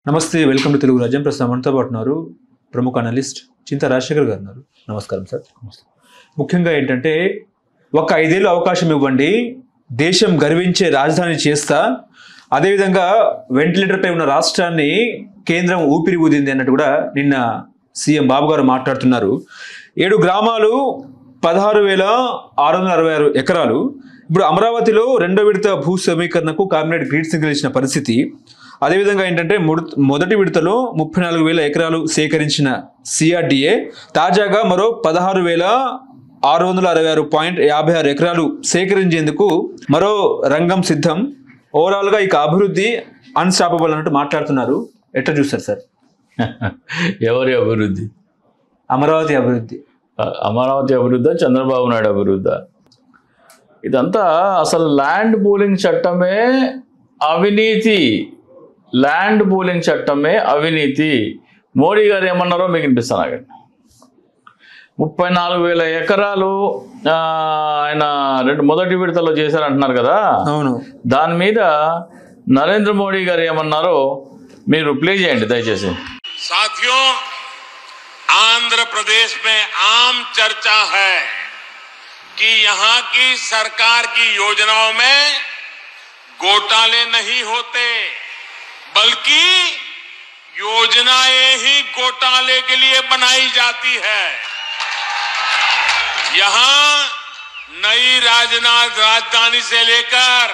నమస్తే, welcome to Telugu రాజ్యం. ప్రస్తుతం మనతో పాటు ఉన్నారు ప్రముఖ అనలిస్ట్ చింతా రాజశేఖర్ గారు ఉన్నారు. నమస్కారం సార్. ముఖ్యంగా ఏంటంటే, ఒక 5 ఏళ్ళు అవకాశం ఇవ్వండి, దేశం గర్వించే రాజధాని చేస్తా, అదేవిధంగా వెంటిలేటర్పై ఉన్న రాష్ట్రాన్ని కేంద్రం ఊపిరి ఊదింది అన్నట్టు కూడా నిన్న సీఎం బాబు గారు మాట్లాడుతున్నారు. 7 గ్రామాలు 16,666 ఎకరాలు. ఇప్పుడు అమరావతిలో 2వ విడత భూ సమీకరణకు కేబినెట్ గ్రీన్ సిగ్నల్ ఇచ్చిన పరిస్థితి. అదేవిధంగా ఏంటంటే, మొదటి విడతలో 34,000 ఎకరాలు సేకరించిన సిఆర్డీఏ తాజాగా మరో 16,666.56 ఎకరాలు సేకరించేందుకు మరో రంగం సిద్ధం. ఓవరాల్గా ఇక అభివృద్ధి అన్స్టాపబుల్ అన్నట్టు మాట్లాడుతున్నారు. ఎట్లా చూస్తారు సార్? ఎవరి అభివృద్ధి? అమరావతి అభివృద్ధి. అమరావతి అభివృద్ధి, చంద్రబాబు నాయుడు అభివృద్ధి. ఇదంతా అసలు ల్యాండ్ పూలింగ్ చట్టమే అవినీతి. ల్యాండ్ పూలింగ్ చట్టమే అవినీతి. మోడీ గారు ఏమన్నారో మీకు వినిపిస్తాను. అక్కడ 34,000 ఎకరాలు ఆయన మొదటి విడతలో చేశారంటున్నారు కదా. అవును. దాని మీద నరేంద్ర మోడీ గారు ఏమన్నారో మీరు ప్లే చేయండి దయచేసి. साथियों, आंध्र प्रदेश में आम चर्चा है कि यहां की सरकार की योजनाओं में घोटाले नहीं होते, बल्कि योजनाएं ही घोटाले के लिए बनाई जाती है। यहां नई राजधानी से लेकर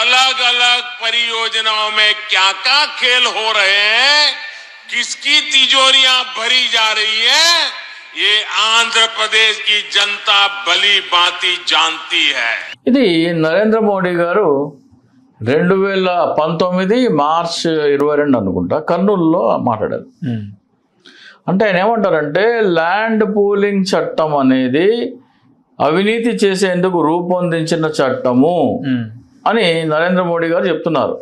अलग अलग परियोजनाओं में क्या क्या खेल हो रहे हैं, किसकी तिजोरियां भरी जा रही है, ये आंध्र प्रदेश की जनता भली भांति जानती है. ఇది నరేంద్ర మోడీ గారు 2019 మార్చ్ 22 అనుకుంటా కర్నూలులో మాట్లాడారు. అంటే ఆయన ఏమంటారంటే, ల్యాండ్ పూలింగ్ చట్టం అనేది అవినీతి చేసేందుకు రూపొందించిన చట్టము అని నరేంద్ర మోడీ గారు చెప్తున్నారు.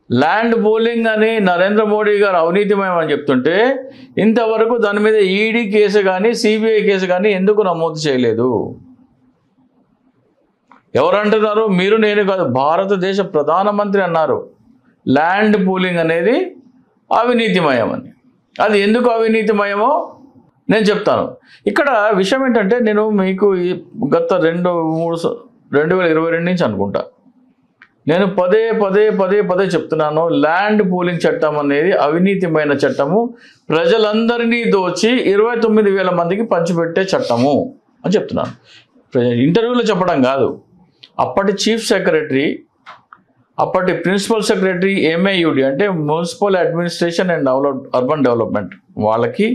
ల్యాండ్ పూలింగ్ అని నరేంద్ర మోడీ గారు అవినీతిమయం అని చెప్తుంటే, ఇంతవరకు దాని మీద ఈడీ కేసు కానీ సిబిఐ కేసు కానీ ఎందుకు నమోదు చేయలేదు? ఎవరు అంటున్నారు? మీరు, నేను కాదు, భారతదేశ ప్రధానమంత్రి అన్నారు ల్యాండ్ పూలింగ్ అనేది అవినీతిమయం అని. అది ఎందుకు అవినీతిమయమో నేను చెప్తాను. ఇక్కడ విషయం ఏంటంటే, నేను మీకు గత 2022 నుంచి అనుకుంటా నేను పదే చెప్తున్నాను, ల్యాండ్ పూలింగ్ చట్టం అనేది అవినీతిమైన చట్టము, ప్రజలందరినీ దోచి 29,000 మందికి పంచిపెట్టే చట్టము అని చెప్తున్నాను. ఇంటర్వ్యూలో చెప్పడం కాదు. అప్పటి చీఫ్ సెక్రటరీ, అప్పటి ప్రిన్సిపల్ సెక్రటరీ MAUD అంటే municipal administration and urban development, వాళ్ళకి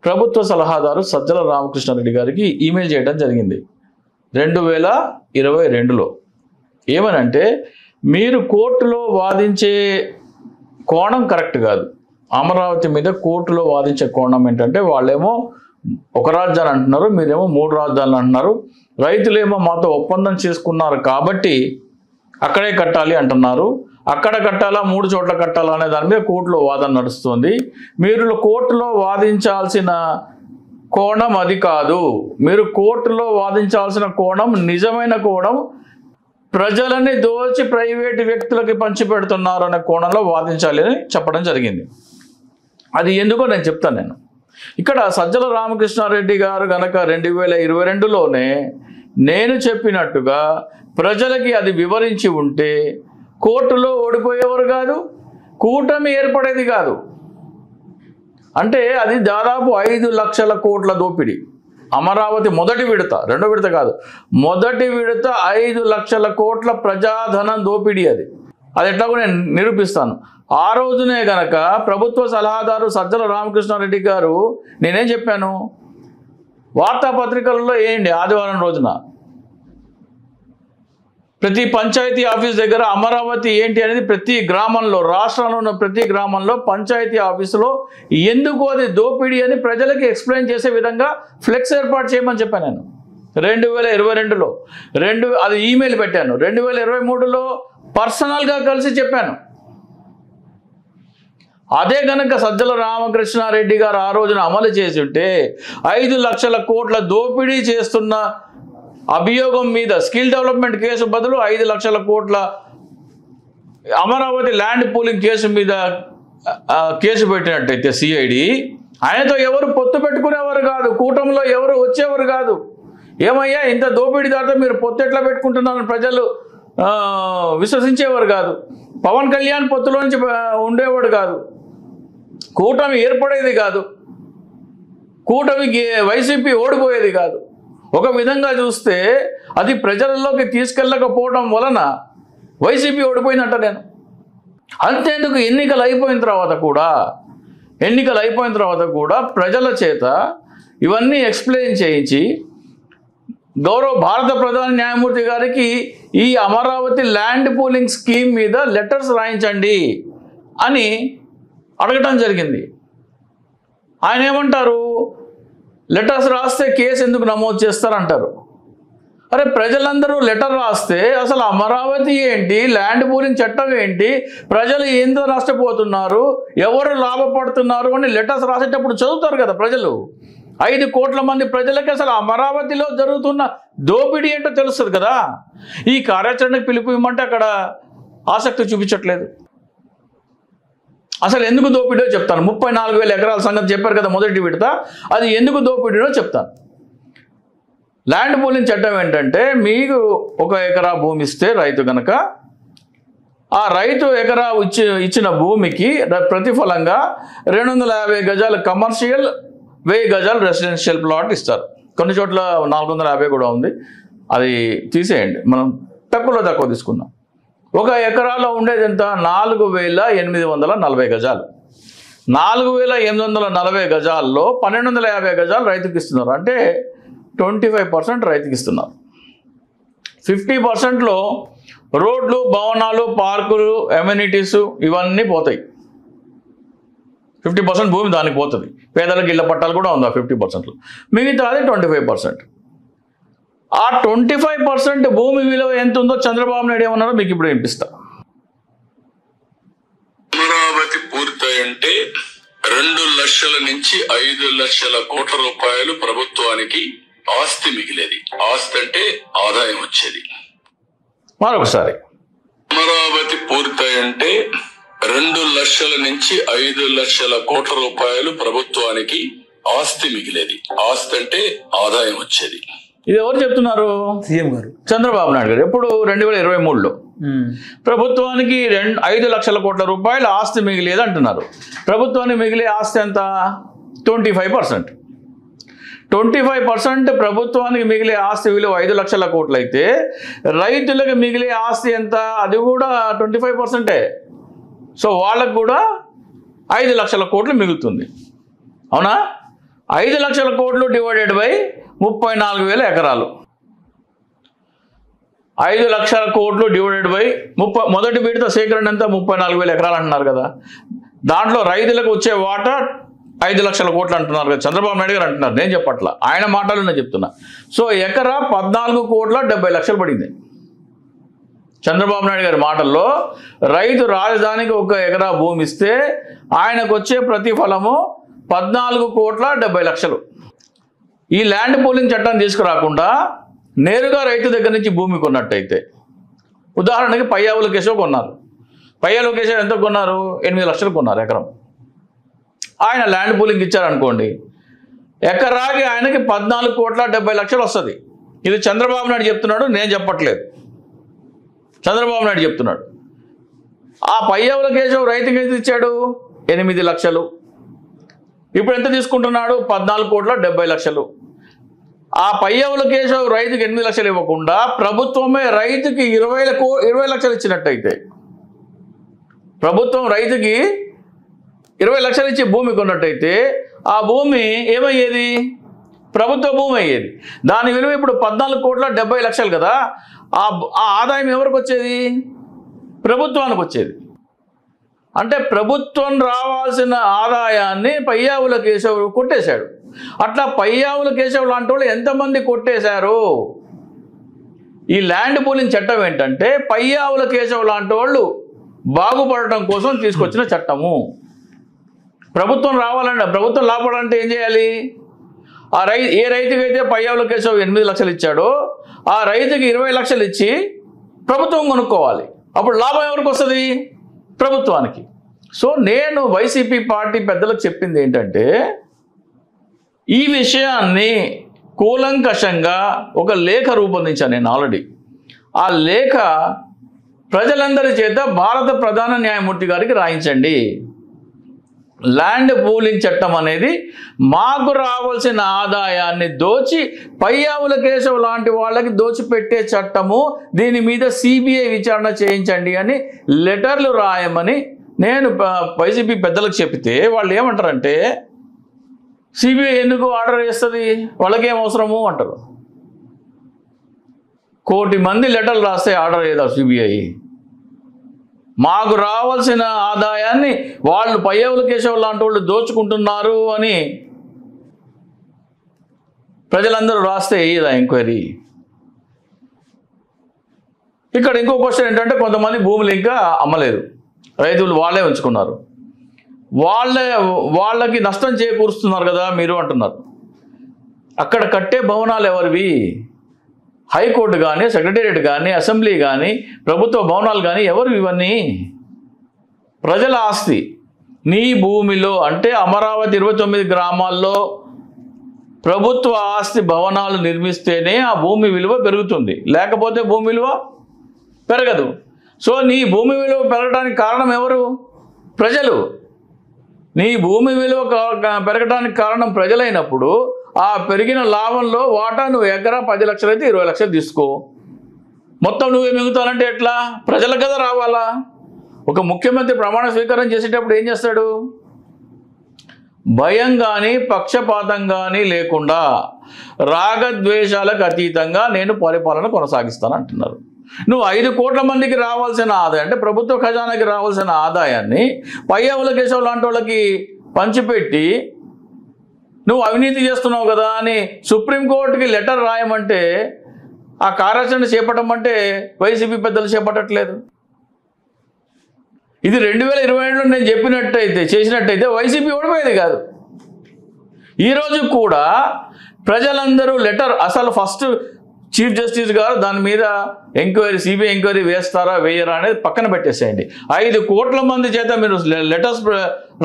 ప్రభుత్వ సలహాదారు సజ్జల రామకృష్ణారెడ్డి గారికి ఈమెయిల్ చేయడం జరిగింది 2022లో. ఏమనంటే, మీరు కోర్టులో వాదించే కోణం కరెక్ట్ కాదు. అమరావతి మీద కోర్టులో వాదించే కోణం ఏంటంటే, వాళ్ళేమో ఒక రాజధాని అంటున్నారు, మీరేమో 3 రాజధానులు అంటున్నారు. రైతులేమో మాతో ఒప్పందం చేసుకున్నారు కాబట్టి అక్కడే కట్టాలి అంటున్నారు. అక్కడ కట్టాలా, 3 చోట్ల కట్టాలా అనే దాని మీద కోర్టులో వాదన నడుస్తుంది. మీరు కోర్టులో వాదించాల్సిన కోణం అది కాదు. మీరు కోర్టులో వాదించాల్సిన కోణం, నిజమైన కోణం, ప్రజలని దోచి ప్రైవేటు వ్యక్తులకి పంచిపెడుతున్నారు అనే కోణంలో వాదించాలి అని చెప్పడం జరిగింది. అది ఎందుకో నేను చెప్తాను. ఇక్కడ సజ్జల రామకృష్ణారెడ్డి గారు గనక 2022లోనే నేను చెప్పినట్టుగా ప్రజలకి అది వివరించి ఉంటే కోర్టులో ఓడిపోయేవారు కాదు, కూటమి ఏర్పడేది కాదు. అంటే అది దాదాపు 5 లక్షల కోట్ల దోపిడీ. అమరావతి మొదటి విడత, 2వ విడత కాదు, మొదటి విడత 5 లక్షల కోట్ల ప్రజాధనం దోపిడీ. అది ఎట్లాగో నేను నిరూపిస్తాను. ఆ రోజునే గనక ప్రభుత్వ సలహాదారు సజ్జల రామకృష్ణారెడ్డి గారు, నేనేం చెప్పాను, వార్తాపత్రికలలో ఏంటి, ఆదివారం రోజున ప్రతి పంచాయతీ ఆఫీస్ దగ్గర అమరావతి ఏంటి అనేది ప్రతి గ్రామంలో, రాష్ట్రంలో ఉన్న ప్రతి గ్రామంలో పంచాయతీ ఆఫీసులో ఎందుకు అది దోపిడీ అని ప్రజలకి ఎక్స్ప్లెయిన్ చేసే విధంగా ఫ్లెక్స్ ఏర్పాటు చేయమని చెప్పాను నేను 2022లో. అది ఈమెయిల్ పెట్టాను. 2023లో పర్సనల్గా కలిసి చెప్పాను. అదే కనుక సజ్జల రామకృష్ణారెడ్డి గారు ఆ రోజున అమలు చేసి ఉంటే 5 లక్షల కోట్ల దోపిడీ చేస్తున్న అభియోగం మీద స్కిల్ డెవలప్మెంట్ కేసు బదులు 5 లక్షల కోట్ల అమరావతి ల్యాండ్ పూలింగ్ కేసు మీద కేసు పెట్టినట్టయితే సిఐడి, ఆయనతో ఎవరు పొత్తు పెట్టుకునేవారు కాదు, కూటమిలో ఎవరు వచ్చేవారు కాదు. ఏమయ్యా ఇంత దోపిడీదారితో మీరు పొత్తు ఎట్లా పెట్టుకుంటున్నారని ప్రజలు విశ్వసించేవారు కాదు. పవన్ కళ్యాణ్ పొత్తులో నుంచి ఉండేవాడు కాదు, కూటమి ఏర్పడేది కాదు, కూటమికి వైసీపీ ఓడిపోయేది కాదు. ఒక విధంగా చూస్తే అది ప్రజలలోకి తీసుకెళ్ళకపోవడం వలన వైసీపీ ఓడిపోయిందంట నేను. అంతేందుకు ఎన్నికలు అయిపోయిన తర్వాత కూడా ప్రజల చేత ఇవన్నీ ఎక్స్ప్లెయిన్ చేయించి గౌరవ భారత ప్రధాన న్యాయమూర్తి గారికి ఈ అమరావతి ల్యాండ్ పూలింగ్ స్కీమ్ మీద లెటర్స్ రాయించండి అని అడగటం జరిగింది. ఆయన ఏమంటారు, లెటర్స్ రాస్తే కేసు ఎందుకు నమోదు చేస్తారంటారు. అరే ప్రజలందరూ లెటర్ రాస్తే అసలు అమరావతి ఏంటి, ల్యాండ్ పూలింగ్ చట్టం ఏంటి, ప్రజలు ఏందో నష్టపోతున్నారు, ఎవరు లాభపడుతున్నారు అని లెటర్స్ రాసేటప్పుడు చదువుతారు కదా ప్రజలు. 5 కోట్ల మంది ప్రజలకి అసలు అమరావతిలో జరుగుతున్న దోపిడీ ఏంటో తెలుస్తుంది కదా. ఈ కార్యాచరణకు పిలుపు ఇవ్వమంటే అక్కడ ఆసక్తి చూపించట్లేదు. అసలు ఎందుకు దోపిడీలో చెప్తాను. 34,000 ఎకరాల సంగతి చెప్పారు కదా మొదటి విడత, అది ఎందుకు దోపిడీలో చెప్తాను. ల్యాండ్ పూలింగ్ చట్టం ఏంటంటే, మీకు 1 ఎకరా భూమి ఇస్తే రైతు కనుక ఆ రైతు ఎకరా ఇచ్చిన భూమికి ప్రతిఫలంగా 250 గజాలు కమర్షియల్, 1000 గజాలు రెసిడెన్షియల్ ప్లాట్ ఇస్తారు. కొన్ని చోట్ల 450 కూడా ఉంది, అది తీసేయండి, మనం తక్కువ తీసుకుందాం. 1 ఎకరాలో ఉండేది ఎంత, 4,840 గజాలు. 4,840 గజాల్లో 1,250 గజాలు రైతుకి ఇస్తున్నారు, అంటే 25% రైతుకి ఇస్తున్నారు. 50%లో రోడ్లు, భవనాలు, పార్కులు, అమ్యూనిటీస్ ఇవన్నీ పోతాయి. 50% భూమి దానికి పోతుంది. పేదలకు ఇళ్ల పట్టాలు కూడా ఉంది ఆ 50%లో. మిగతాది 25%. ఆ 25% భూమి విలువ ఎంత ఉందో చంద్రబాబు నాయుడు ఏమన్నారో మీకు ఇప్పుడు వినిపిస్తా. అమరావతి పూర్తయింటే 2 లక్షల నుంచి 5 లక్షల కోట్ల రూపాయలు ప్రభుత్వానికి ఆస్తి మిగిలేది. ఆస్తి అంటే ఆదాయం వచ్చేది. మరొకసారి, అమరావతి పూర్తయింటే 2 లక్షల నుంచి 5 లక్షల కోట్ల రూపాయలు ప్రభుత్వానికి ఆస్తి మిగిలేది. ఆస్తి అంటే ఆదాయం వచ్చేది. ఇది ఎవరు చెప్తున్నారు? సీఎం గారు చంద్రబాబు నాయుడు గారు. ఎప్పుడు 2023లో ప్రభుత్వానికి 5 లక్షల కోట్ల రూపాయలు ఆస్తి మిగిలేదు అంటున్నారు. ప్రభుత్వానికి మిగిలే ఆస్తి ఎంత? 25%. 25% ప్రభుత్వానికి మిగిలే ఆస్తి విలువ 5 లక్షల కోట్లు అయితే రైతులకు మిగిలే ఆస్తి ఎంత? అది కూడా 25%. సో వాళ్ళకు కూడా 5 లక్షల కోట్లు మిగులుతుంది. అవునా? 5 లక్షల కోట్లు డివైడెడ్ బై 34,000 ఎకరాలు. 5 లక్షల కోట్లు డివైడెడ్ బై మొదటి విడత సేకరణ ఎంత? 34,000 ఎకరాలు అంటున్నారు కదా. దాంట్లో రైతులకు వచ్చే వాటా 5 లక్షల కోట్లు అంటున్నారు కదా, చంద్రబాబు నాయుడు గారు అంటున్నారు, నేను చెప్పట్లా, ఆయన మాటలు నేను చెప్తున్నా. సో ఎకరా 14,70,00,000 పడింది. చంద్రబాబు నాయుడు గారి మాటల్లో రైతు రాజధానికి 1 ఎకరా భూమి ఇస్తే ఆయనకు వచ్చే ప్రతిఫలము 14,70,00,000. ఈ ల్యాండ్ పూలింగ్ చట్టం తీసుకురాకుండా నేరుగా రైతు దగ్గర నుంచి భూమి కొన్నట్టయితే, ఉదాహరణకి పయ్యావుల కేశవ్ కొన్నారు. పయ్యావుల కేశవ్ ఎంత కొన్నారు? 8 లక్షలు కొన్నారు ఎకరం. ఆయన ల్యాండ్ పూలింగ్ ఇచ్చారనుకోండి, ఎకరాకి ఆయనకి 14,70,00,000 వస్తుంది. ఇది చంద్రబాబు నాయుడు చెప్తున్నాడు, నేను చెప్పట్లేదు, చంద్రబాబు నాయుడు చెప్తున్నాడు. ఆ పయ్యావుల కేశవ్ రైతుకి ఎంత ఇచ్చాడు? 8 లక్షలు. ఇప్పుడు ఎంత తీసుకుంటున్నాడు? 14,70,00,000. ఆ పయ్యావుల కేశవ్ రైతుకి 8 లక్షలు ఇవ్వకుండా ప్రభుత్వమే రైతుకి 20 లక్షలు ఇచ్చినట్టయితే, ప్రభుత్వం రైతుకి 20 లక్షలు ఇచ్చి భూమి కొన్నట్టయితే ఆ భూమి ఏమయ్యేది? ప్రభుత్వ భూమి అయ్యేది. దాని విలువ ఇప్పుడు 14,70,00,000 కదా. ఆ ఆదాయం ఎవరికి వచ్చేది? ప్రభుత్వానికి వచ్చేది. అంటే ప్రభుత్వం రావాల్సిన ఆదాయాన్ని పయ్యావుల కేశవ్ కొట్టేశాడు. అట్లా పయ్యావుల కేశవ్ లాంటి వాళ్ళు ఎంతమంది కొట్టేశారు? ఈ ల్యాండ్ పూలింగ్ చట్టం ఏంటంటే పయ్యావుల కేశవ్ లాంటి వాళ్ళు బాగుపడటం కోసం తీసుకొచ్చిన చట్టము. ప్రభుత్వం రావాలంటే, ప్రభుత్వం లాభపడాలంటే ఏం చేయాలి? ఆ ఏ రైతుకైతే పయ్యావుల కేశవ్ 8 లక్షలు ఇచ్చాడో ఆ రైతుకి 20 లక్షలు ఇచ్చి ప్రభుత్వం కొనుక్కోవాలి. అప్పుడు లాభం ఎవరికి వస్తుంది? ప్రభుత్వానికి. సో నేను వైసీపీ పార్టీ పెద్దలకు చెప్పింది ఏంటంటే, ఈ విషయాన్ని కూలంకషంగా ఒక లేఖ రూపొందించాను నేను ఆల్రెడీ. ఆ లేఖ ప్రజలందరి చేత భారత ప్రధాన న్యాయమూర్తి గారికి రాయించండి. ల్యాండ్ పూలింగ్ చట్టం అనేది మాకు రావాల్సిన ఆదాయాన్ని దోచి పయ్యావుల కేశవ్ లాంటి వాళ్ళకి దోచిపెట్టే చట్టము, దీని మీద సిబిఐ విచారణ చేయించండి అని లెటర్లు రాయమని నేను వైసీపీ పెద్దలకు చెప్తే వాళ్ళు ఏమంటారంటే, సిబిఐ ఎందుకు ఆర్డర్ చేస్తుంది, వాళ్ళకేం అవసరము అంటారు. 1 కోటి మంది లెటర్లు రాస్తే ఆర్డర్ చేయదా సిబిఐ? మాకు రావాల్సిన ఆదాయాన్ని వాళ్ళు పయ్యవుల కేశవ్ లాంటి వాళ్ళు దోచుకుంటున్నారు అని ప్రజలందరూ రాస్తే ఏదా ఎంక్వైరీ? ఇక్కడ ఇంకో క్వశ్చన్ ఏంటంటే, కొంతమంది భూములు ఇంకా అమ్మలేదు, రైతులు వాళ్ళే ఉంచుకున్నారు, వాళ్ళకి నష్టం చేకూరుస్తున్నారు కదా మీరు అంటున్నారు. అక్కడ కట్టే భవనాలు ఎవరివి? హైకోర్టు కానీ, సెక్రటేరియట్ కానీ, అసెంబ్లీ కానీ, ప్రభుత్వ భవనాలు కానీ ఎవరు? ఇవన్నీ ప్రజల ఆస్తి. నీ భూమిలో అంటే అమరావతి 29 గ్రామాల్లో ప్రభుత్వ ఆస్తి భవనాలు నిర్మిస్తేనే ఆ భూమి విలువ పెరుగుతుంది, లేకపోతే భూమి విలువ పెరగదు. సో నీ భూమి విలువ పెరగడానికి కారణం ఎవరు? ప్రజలు. నీ భూమి విలువ పెరగడానికి కారణం ప్రజలైనప్పుడు ఆ పెరిగిన లాభంలో వాటా నువ్వు ఎకరా 10 లక్షలు అయితే 20 లక్షలు తీసుకో, మొత్తం నువ్వే మిగుతానంటే ఎట్లా? ప్రజలకు కదా రావాలా. ఒక ముఖ్యమంత్రి ప్రమాణ స్వీకారం చేసేటప్పుడు ఏం చేస్తాడు? భయం కానీ పక్షపాతం కానీ లేకుండా రాగద్వేషాలకు అతీతంగా నేను పరిపాలన కొనసాగిస్తాను అంటున్నారు. నువ్వు 5 కోట్ల మందికి రావాల్సిన ఆదాయం అంటే ప్రభుత్వ ఖజానాకి రావాల్సిన ఆదాయాన్ని పయ్యావుల కేశవ్ లాంటి వాళ్ళకి పంచిపెట్టి నువ్వు అవినీతి చేస్తున్నావు కదా అని సుప్రీంకోర్టుకి లెటర్ రాయమంటే, ఆ కార్యాచరణ చేపట్టమంటే వైసీపీ పెద్దలు చేపట్టట్లేదు. ఇది 2027లో నేను చేసినట్టయితే వైసీపీ ఓడిపోయేది కాదు. ఈరోజు కూడా ప్రజలందరూ లెటర్, అసలు ఫస్ట్ చీఫ్ జస్టిస్ గారు దాని మీద ఎంక్వైరీ, సిబిఐ ఎంక్వైరీ వేస్తారా వేయరా అనేది పక్కన పెట్టేసేయండి. 5 కోట్ల మంది చేత మీరు లెటర్స్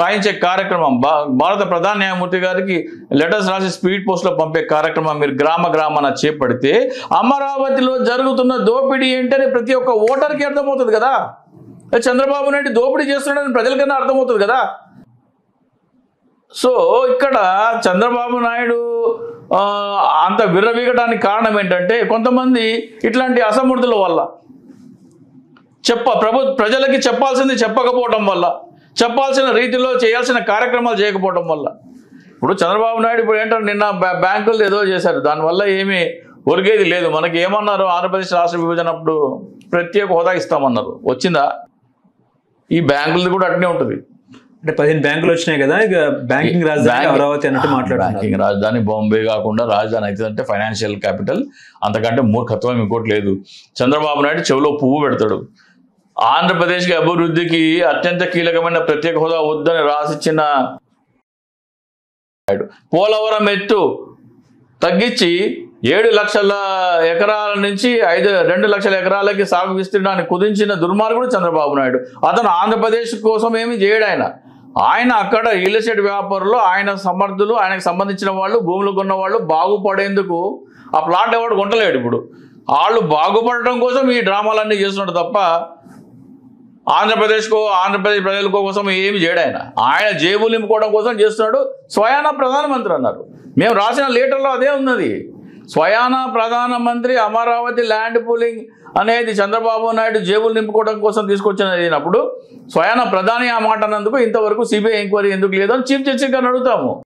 రాయించే కార్యక్రమం, భారత ప్రధాన న్యాయమూర్తి గారికి లెటర్స్ రాసి స్పీడ్ పోస్ట్లో పంపే కార్యక్రమం మీరు గ్రామాన చేపడితే అమరావతిలో జరుగుతున్న దోపిడీ ఏంటని ప్రతి ఒక్క ఓటర్కి అర్థమవుతుంది కదా. చంద్రబాబు నాయుడు దోపిడీ చేస్తున్నాడని ప్రజలకన్నా అర్థమవుతుంది కదా. సో ఇక్కడ చంద్రబాబు నాయుడు అంత విర్రవీగడానికి కారణం ఏంటంటే, కొంతమంది ఇట్లాంటి అసమర్థుల వల్ల, ప్రజలకి చెప్పాల్సింది చెప్పకపోవడం వల్ల, చెప్పాల్సిన రీతిలో చేయాల్సిన కార్యక్రమాలు చేయకపోవడం వల్ల. ఇప్పుడు చంద్రబాబు నాయుడు ఇప్పుడు ఏంటంటే, నిన్న బ్యాంకులు ఏదో చేశారు, దానివల్ల ఏమీ ఒరిగేది లేదు. మనకి ఏమన్నారు, ఆంధ్రప్రదేశ్ రాష్ట్ర విభజన అప్పుడు ప్రత్యేక హోదా ఇస్తామన్నారు, వచ్చిందా? ఈ బ్యాంకులది కూడా అట్నే ఉంటుంది. అంటే 15 బ్యాంకులు వచ్చినాయి కదా, ఇక బ్యాంకింగ్ రాజధాని అమరావతి అన్నట్టు మాట్లాడుతున్నారు. బ్యాంకింగ్ రాజధాని బాంబే కాకుండా రాజధాని అవుతుందంటే ఫైనాన్షియల్ క్యాపిటల్, అంతకంటే మూర్ఖత్వం ఇంకోటి లేదు. చంద్రబాబు నాయుడు చెవిలో పువ్వు పెడతాడు. ఆంధ్రప్రదేశ్కి అభివృద్ధికి అత్యంత కీలకమైన ప్రత్యేక హోదా వద్దని రాసిచ్చిన పోలవరం ఎత్తు తగ్గించి 7 లక్షల ఎకరాల నుంచి 2 లక్షల ఎకరాలకి సాగు విస్తీర్ణాన్ని కుదించిన దుర్మార్గుడు చంద్రబాబు నాయుడు. అతను ఆంధ్రప్రదేశ్ కోసం ఏమి చేయడు. ఆయన అక్కడ రియల్ ఎస్టేట్ వ్యాపారులు, ఆయన సమర్థులు, ఆయనకు సంబంధించిన వాళ్ళు, భూములు కొన్న వాళ్ళు బాగుపడేందుకు ఆ ప్లాట్ ఎవడు కొంటలేడు. ఇప్పుడు వాళ్ళు బాగుపడటం కోసం ఈ డ్రామాలన్నీ చేస్తున్నాడు తప్ప ఆంధ్రప్రదేశ్ ప్రజల కోసం ఏమి చేయడు. ఆయన జేబులు నింపుకోవడం కోసం చేస్తున్నాడు. స్వయాన ప్రధానమంత్రి అన్నారు. మేము రాసిన లెటర్లో అదే ఉన్నది. స్వయాన ప్రధానమంత్రి అమరావతి ల్యాండ్ పూలింగ్ అనేది చంద్రబాబు నాయుడు జేబులు నింపుకోవడం కోసం తీసుకొచ్చినప్పుడు స్వయాన ప్రధాని ఆ మాట అన్నందుకు ఇంతవరకు సిబిఐ ఎంక్వైరీ ఎందుకు లేదని చీఫ్ జస్టిస్ గారిని అడుగుతాము.